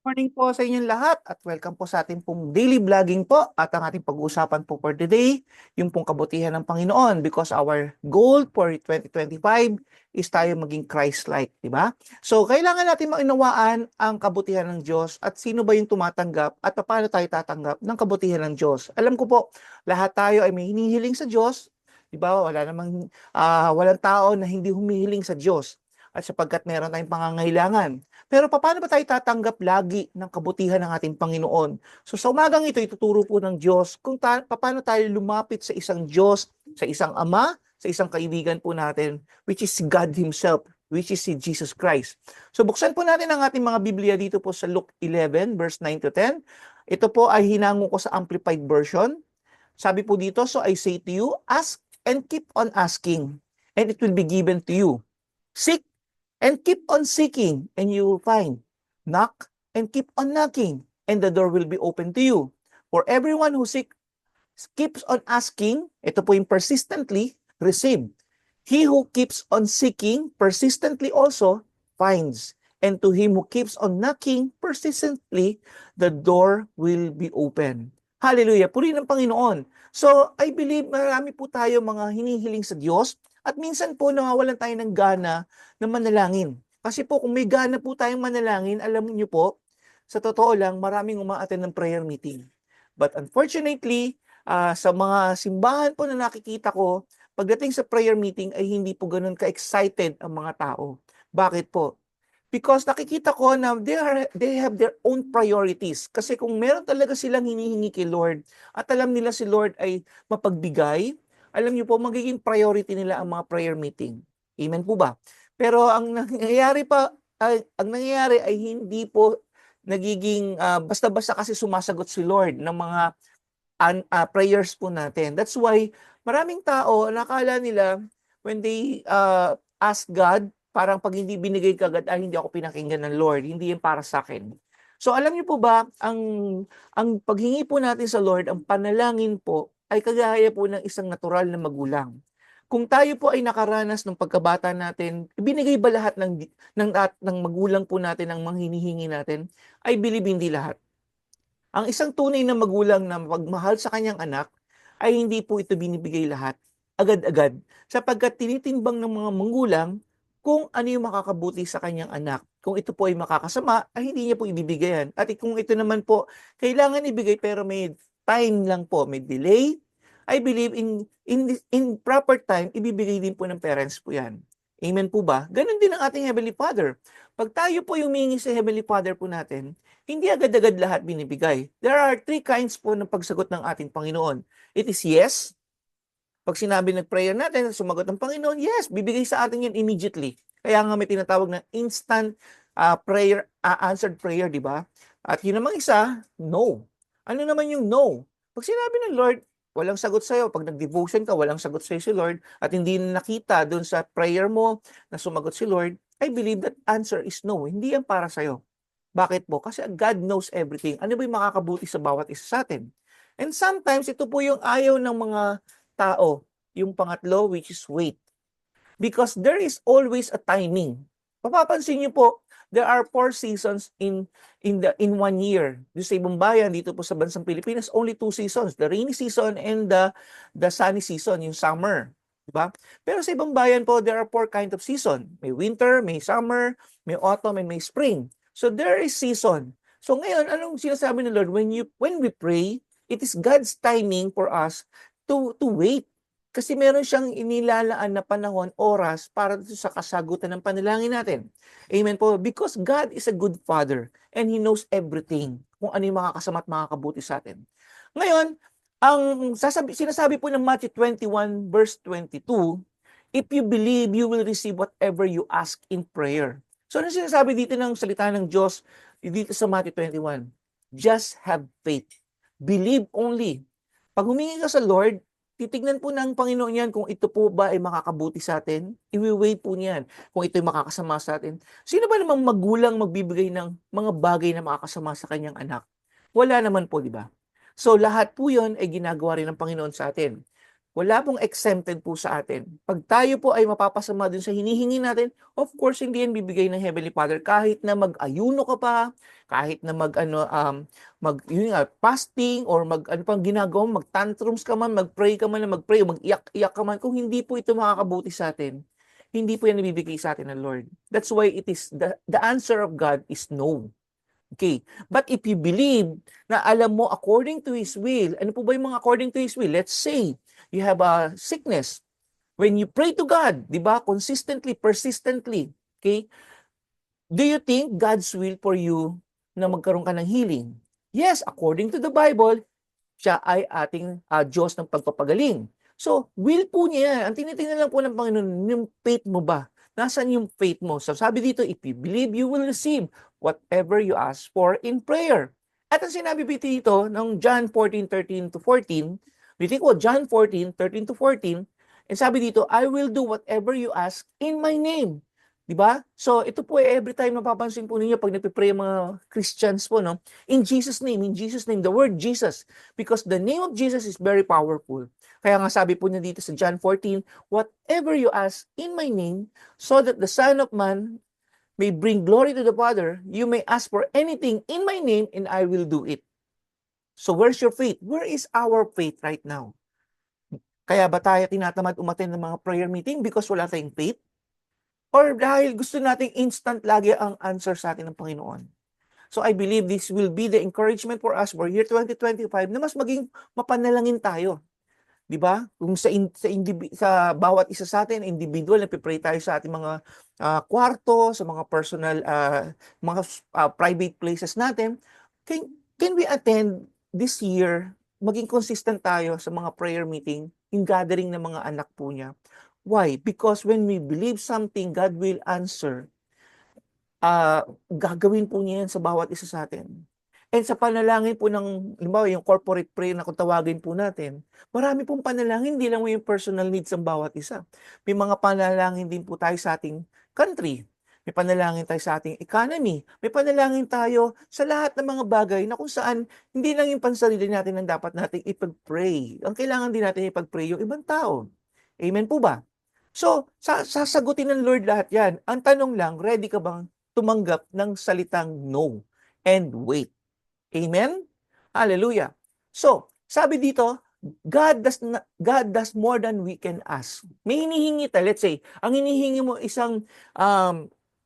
Morning po sa inyong lahat at welcome po sa ating pong daily vlogging po at ang ating pag-uusapan po for today, yung pong kabutihan ng Panginoon because our goal for 2025 is tayo maging Christ-like, di ba? So, kailangan natin mainawaan ang kabutihan ng Diyos at sino ba yung tumatanggap at paano tayo tatanggap ng kabutihan ng Diyos. Alam ko po, lahat tayo ay may hinihiling sa Diyos, di ba? Walang tao na hindi humihiling sa Diyos at sapagkat meron tayong pangangailangan. Pero paano ba tayo tatanggap lagi ng kabutihan ng ating Panginoon? So sa umagang ito, ituturo po ng Diyos kung paano tayo lumapit sa isang Diyos, sa isang Ama, sa isang kaibigan po natin, which is God Himself, which is si Jesus Christ. So buksan po natin ang ating mga Biblia dito po sa Luke 11, verse 9 to 10. Ito po ay hinango ko sa Amplified Version. Sabi po dito, so I say to you, ask and keep on asking, and it will be given to you. Seek and keep on seeking, and you will find. Knock, and keep on knocking, and the door will be open to you. For everyone who keeps on asking, ito po yung persistently, receive. He who keeps on seeking, persistently also, finds. And to him who keeps on knocking, persistently, the door will be open. Hallelujah! Purihin ng Panginoon. So, I believe marami po tayo mga hinihiling sa Diyos at minsan po nawawalan tayo ng gana na manalangin. Kasi po kung may gana po tayong manalangin, alam niyo po, sa totoo lang, maraming umaattend ng prayer meeting. But unfortunately, sa mga simbahan po na nakikita ko, pagdating sa prayer meeting ay hindi po ganun ka-excited ang mga tao. Bakit po? Because nakikita ko na they have their own priorities. Kasi kung meron talaga silang hinihingi kay Lord at alam nila si Lord ay mapagbigay, alam niyo po, magiging priority nila ang mga prayer meeting. Amen po ba? Pero ang nangyayari ay hindi po nagiging basta-basta kasi sumasagot si Lord ng mga prayers po natin. That's why maraming tao nakala nila when they ask God, parang pag hindi binigay kagad, hindi ako pinakinggan ng Lord, hindi yan para sa akin. So alam niyo po ba, ang paghingi po natin sa Lord, ang panalangin po, ay kagaya po ng isang natural na magulang. Kung tayo po ay nakaranas ng pagkabata natin, ibinigay ba lahat ng magulang po natin ang mga hinihingi natin? I believe hindi lahat. Ang isang tunay na magulang na magmahal sa kanyang anak ay hindi po ito binibigay lahat agad-agad sapagkat tinitimbang ng mga magulang kung ano yung makakabuti sa kanyang anak. Kung ito po ay makakasama, ay hindi niya po ibibigayan. At kung ito naman po kailangan ibigay pero may time lang po, may delay, I believe in proper time, ibibigay din po ng parents po yan. Amen po ba? Ganon din ang ating Heavenly Father. Pag tayo po yung humingi sa Heavenly Father po natin, hindi agad-agad lahat binibigay. There are three kinds po ng pagsagot ng ating Panginoon. It is yes. Pag sinabi ng prayer natin, sumagot ng Panginoon, yes, bibigay sa atin yan immediately. Kaya nga may tinatawag na instant prayer, answered prayer, di ba? At yun namang isa, no. Ano naman yung no? Pag sinabi ng Lord, walang sagot sa'yo. Pag nag-devotion ka, walang sagot sa'yo si Lord, at hindi nakita doon sa prayer mo na sumagot si Lord, I believe that answer is no. Hindi yan para sa'yo. Bakit po? Kasi God knows everything. Ano ba yung makakabuti sa bawat isa sa atin? And sometimes, ito po yung ayaw ng mga tao. Yung pangatlo, which is wait. Because there is always a timing. Papapansin niyo po, there are 4 seasons in 1 year. Dito sa ibang bayan, dito po sa bansang Pilipinas, only 2 seasons. The rainy season and the sunny season, yung summer. Diba? Pero sa ibang bayan po, there are 4 kinds of season. May winter, may summer, may autumn, and may spring. So there is season. So ngayon, anong sinasabi ng Lord? When we pray, it is God's timing for us to wait. Kasi meron siyang inilalaan na panahon, oras, para sa kasagutan ng panalangin natin. Amen po. Because God is a good Father and He knows everything kung ano yung makakasama at makakabuti sa atin. Ngayon, ang sinasabi po ng Matthew 21 verse 22, if you believe, you will receive whatever you ask in prayer. So ano sinasabi dito ng salita ng Diyos dito sa Matthew 21? Just have faith. Believe only. Pag humingi ka sa Lord, titignan po ng Panginoon yan kung ito po ba ay makakabuti sa atin. I-wait po niyan kung ito ay makakasama sa atin. Sino ba namang magulang magbibigay ng mga bagay na makakasama sa kanyang anak? Wala naman po, di ba? So lahat po yun ay ginagawa rin ng Panginoon sa atin. Wala pong exempted po sa atin. Pag tayo po ay mapapasama dun sa hinihingi natin, of course, hindi yan bibigay ng Heavenly Father. Kahit na mag-ayuno ka pa, kahit na yun nga, fasting, or ano pang ginagawa mo, mag-tantrums ka man, mag-pray ka man, mag-pray, mag-iyak-iyak ka man, kung hindi po ito makakabuti sa atin, hindi po yan nabibigay sa atin ng Lord. That's why it is, the answer of God is no. Okay. But if you believe na alam mo according to His will, ano po ba yung mga according to His will? Let's say, you have a sickness. When you pray to God, di ba? Consistently, persistently. Okay? Do you think God's will for you na magkaroon ka ng healing? Yes, according to the Bible, siya ay ating Diyos ng pagpapagaling. So, will po niya. Ang tinitingnan lang po ng Panginoon, yung faith mo ba? Nasaan yung faith mo? So, sabi dito, if you believe, you will receive whatever you ask for in prayer. At ang sinabi dito ng John 14:13 to 14, dito ko, John 14:13 to 14, and sabi dito, I will do whatever you ask in my name. Diba? So, ito po every time napapansin po ninyo pag nagpipray mga Christians po, no? In Jesus' name, the word Jesus. Because the name of Jesus is very powerful. Kaya nga sabi po niya dito sa John 14, whatever you ask in my name, so that the Son of Man may bring glory to the Father, you may ask for anything in my name and I will do it. So where's your faith? Where is our faith right now? Kaya ba tayo tinatamad umattend ng mga prayer meeting because wala tayong faith? Or dahil gusto nating instant lagi ang answer sa atin ng Panginoon? So I believe this will be the encouragement for us for year 2025 na mas maging mapanalangin tayo. 'Di ba? Kung sa bawat isa sa atin individual nagpe-pray tayo sa ating mga kwarto, sa mga personal mga private places natin, can we attend this year, maging consistent tayo sa mga prayer meeting, in gathering ng mga anak po niya. Why? Because when we believe something, God will answer. Gagawin po niya yan sa bawat isa sa atin. And sa panalangin po ng, halimbawa, yung corporate prayer na kung tawagin po natin, marami pong panalangin, hindi lang yung personal needs ng bawat isa. May mga panalangin din po tayo sa ating country. May panalangin tayo sa ating economy. May panalangin tayo sa lahat ng mga bagay na kung saan hindi lang yung pansarili natin ang dapat nating ipag-pray. Ang kailangan din natin ipag-pray yung ibang tao. Amen po ba? So, sasagutin ng Lord lahat yan. Ang tanong lang, ready ka bang tumanggap ng salitang no and wait? Amen? Hallelujah. So, sabi dito, God does more than we can ask. May hinihingi tayo. Let's say, ang hinihingi mo isang,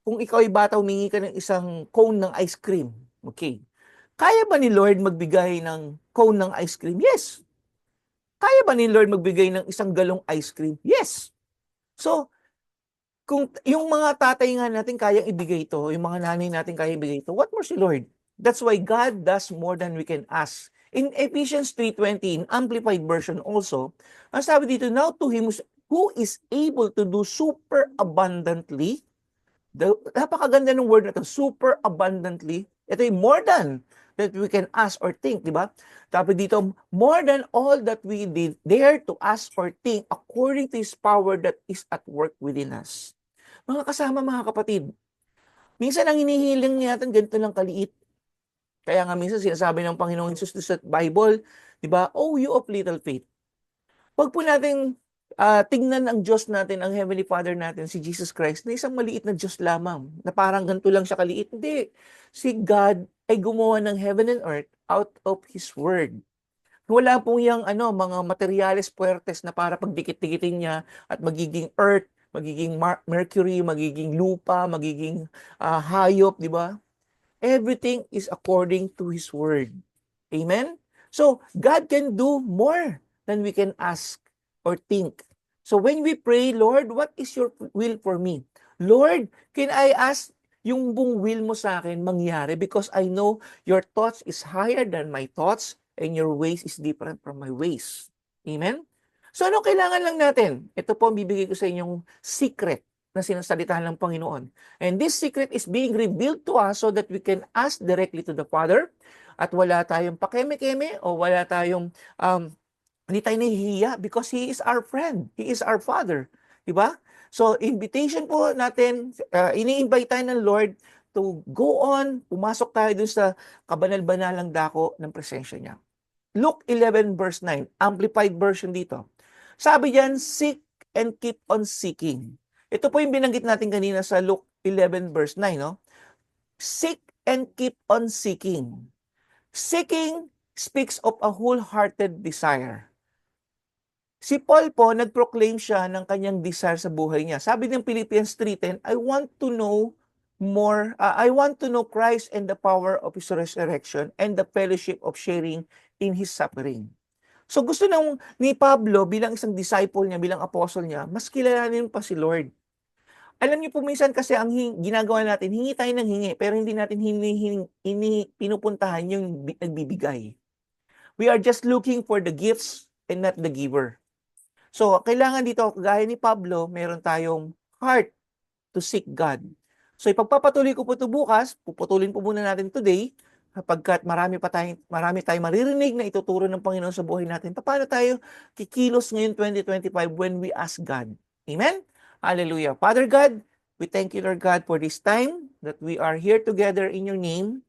kung ikaw ay bata, humingi ka ng isang cone ng ice cream. Okay. Kaya ba ni Lord magbigay ng cone ng ice cream? Yes. Kaya ba ni Lord magbigay ng isang galong ice cream? Yes. So, kung yung mga tatay nga natin kayang ibigay ito, yung mga nanay natin kayang ibigay ito, what more si Lord? That's why God does more than we can ask. In Ephesians 3:20, in Amplified Version also, ang sabi dito, now to Him who is able to do super abundantly, napakaganda ng word na to, super abundantly, ito yung more than that we can ask or think, di ba? Tapos dito, more than all that we did dare to ask or think according to His power that is at work within us. Mga kasama, mga kapatid, minsan ang hinihiling natin ganito lang kaliit. Kaya nga minsan sinasabi ng Panginoong Hesus sa Bible, di ba? Oh, you of little faith. Huwag po natin tingnan ang Diyos natin, ang Heavenly Father natin, si Jesus Christ, na isang maliit na Diyos lamang, na parang ganito lang siya kaliit. Hindi. Si God ay gumawa ng heaven and earth out of His Word. Wala pong yung mga materials puertes na para pagdikit-dikitin niya at magiging earth, magiging mercury, magiging lupa, magiging hayop, di ba? Everything is according to His Word. Amen? So, God can do more than we can ask or think. So, when we pray, Lord, what is your will for me? Lord, can I ask yung buong will mo sa akin mangyari because I know your thoughts is higher than my thoughts and your ways is different from my ways. Amen? So, ano kailangan lang natin? Ito po ang bibigay ko sa inyong secret na sinasalitahan ng Panginoon. And this secret is being revealed to us so that we can ask directly to the Father at wala tayong pakeme-keme o wala tayong hindi tayo nahihiya because He is our friend. He is our Father. Diba? So, invitation po natin, ini-invite tayo ng Lord to go on, pumasok tayo dun sa kabanal-banalang dako ng presensya niya. Luke 11 verse 9, Amplified Version dito. Sabi diyan, seek and keep on seeking. Ito po yung binanggit natin kanina sa Luke 11 verse 9, no? Seek and keep on seeking. Seeking speaks of a wholehearted desire. Si Paul po, nag-proclaim siya ng kanyang desire sa buhay niya. Sabi ng Philippians 3:10, I want to know more, I want to know Christ and the power of His resurrection and the fellowship of sharing in His suffering. So gusto ni Pablo bilang isang disciple niya, bilang apostle niya, mas kilalanin pa si Lord. Alam niyo po minsan kasi ang ginagawa natin, hingi tayo ng hingi, pero hindi natin pinupuntahan yung nagbibigay. We are just looking for the gifts and not the giver. So, kailangan dito, kagaya ni Pablo, meron tayong heart to seek God. So, ipagpapatuloy ko po ito bukas, puputulin po muna natin today, kapagkat marami tayong maririnig na ituturo ng Panginoon sa buhay natin. Paano tayo kikilos ngayon 2025 when we ask God? Amen? Hallelujah. Father God, we thank you, Lord God, for this time that we are here together in your name.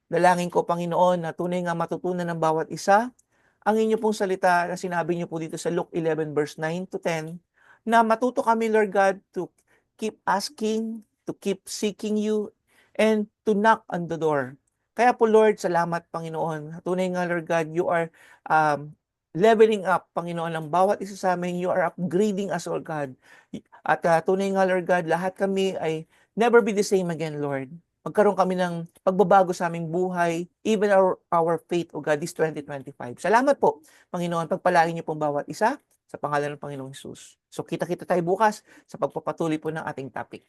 Dalangin ko, Panginoon, na tunay nga matutunan ng bawat isa ang inyo pong salita na sinabi niyo po dito sa Luke 11 verse 9 to 10, na matuto kami, Lord God, to keep asking, to keep seeking you, and to knock on the door. Kaya po, Lord, salamat, Panginoon. Tunay nga, Lord God, you are leveling up, Panginoon, ang bawat isa sa amin. You are upgrading us, Lord God. At tunay nga, Lord God, lahat kami ay never be the same again, Lord. Magkaroon kami ng pagbabago sa aming buhay, even our faith, O God, this 2025. Salamat po, Panginoon. Pagpalain niyo pong bawat isa sa pangalan ng Panginoong Hesus. So kita-kita tayo bukas sa pagpapatuloy po ng ating topic.